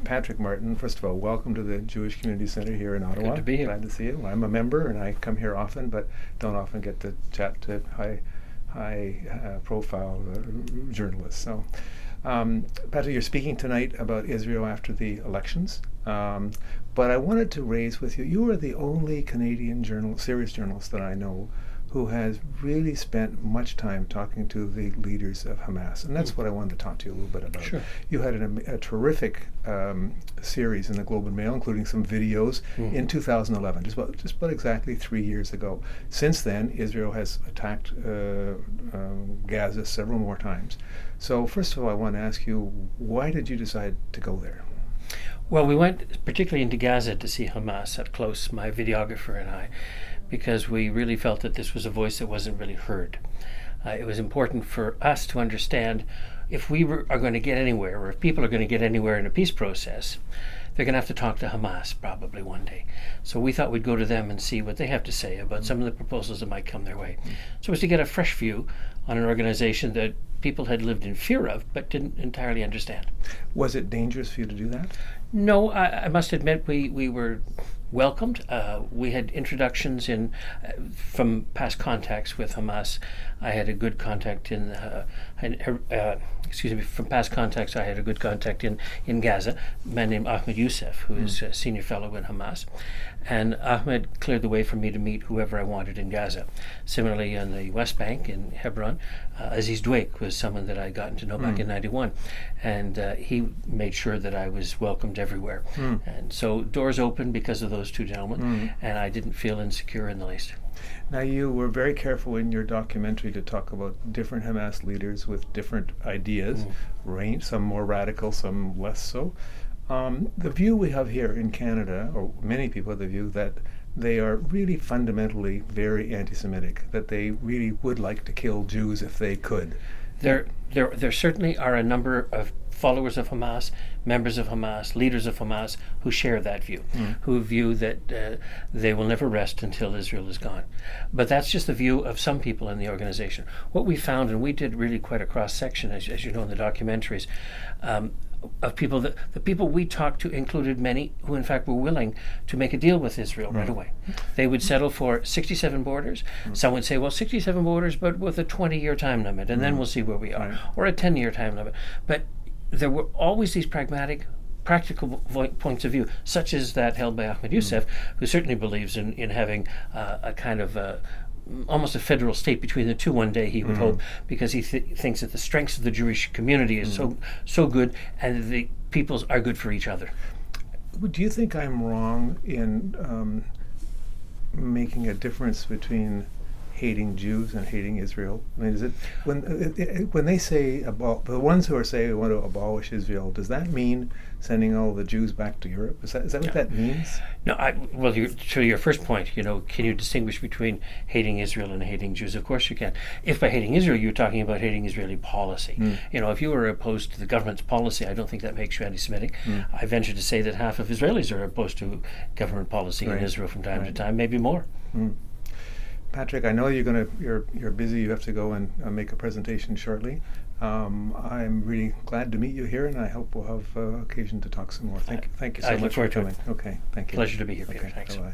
Patrick Martin. First of all, welcome to the Jewish Community Center here in Ottawa. Good to be here. Glad to see you. I'm a member, and I come here often, but don't often get to chat to high-profile journalists. So, Patrick, you're speaking tonight about Israel after the elections, but I wanted to raise with you, you are the only Canadian serious journalist that I know who has really spent much time talking to the leaders of Hamas. And that's what I wanted to talk to you a little bit about. Sure. You had a terrific series in the Globe and Mail, including some videos in 2011, just about exactly 3 years ago. Since then, Israel has attacked Gaza several more times. So first of all, I want to ask you, why did you decide to go there? Well, we went particularly into Gaza to see Hamas up close, my videographer and I, because we really felt that this was a voice that wasn't really heard. It was important for us to understand if we are going to get anywhere, or if people are going to get anywhere in a peace process, they're going to have to talk to Hamas probably one day. So we thought we'd go to them and see what they have to say about some of the proposals that might come their way. So it was to get a fresh view on an organization that people had lived in fear of but didn't entirely understand. Was it dangerous for you to do that? No, I must admit we were welcomed. We had introductions from past contacts with Hamas. I had a good contact from past contacts I had a good contact in Gaza, a man named Ahmed Youssef, who is a senior fellow in Hamas. And Ahmed cleared the way for me to meet whoever I wanted in Gaza. Similarly, on the West Bank in Hebron, Aziz Dweik was someone that I had gotten to know back in '91, and he made sure that I was welcomed everywhere. And so doors opened because of those two gentlemen, and I didn't feel insecure in the least. Now, you were very careful in your documentary to talk about different Hamas leaders with different ideas, some more radical, some less so. The view we have here in Canada, or many people have the view that they are really fundamentally very anti-Semitic, that they really would like to kill Jews if they could. There certainly are a number of followers of Hamas, members of Hamas, leaders of Hamas who share that view, who view that they will never rest until Israel is gone. But that's just the view of some people in the organization. What we found, and we did really quite a cross-section, as you know in the documentaries, of people, the people we talked to included many who in fact were willing to make a deal with Israel right away. They would settle for 67 borders. Some would say, well, 67 borders, but with a 20-year time limit, and then we'll see where we are, or a 10-year time limit. But there were always these practical points of view, such as that held by Ahmed Youssef, who certainly believes in having a kind of almost a federal state between the two one day, he would hope, because he thinks that the strengths of the Jewish community is so good, and the peoples are good for each other. Do you think I'm wrong in making a difference between hating Jews and hating Israel? I mean, is it when they say about the ones who are saying we want to abolish Israel, does that mean sending all the Jews back to Europe? Is that what that means? No, to your first point, can you distinguish between hating Israel and hating Jews? Of course you can. If by hating Israel you're talking about hating Israeli policy, if you were opposed to the government's policy, I don't think that makes you anti-Semitic. I venture to say that half of Israelis are opposed to government policy in Israel from time to time, maybe more. Patrick, I know you're busy. You have to go and make a presentation shortly. I'm really glad to meet you here, and I hope we'll have occasion to talk some more. Thank you so much for coming. Okay, thank you. Pleasure to be here, Peter. Okay, Thanks. bye-bye.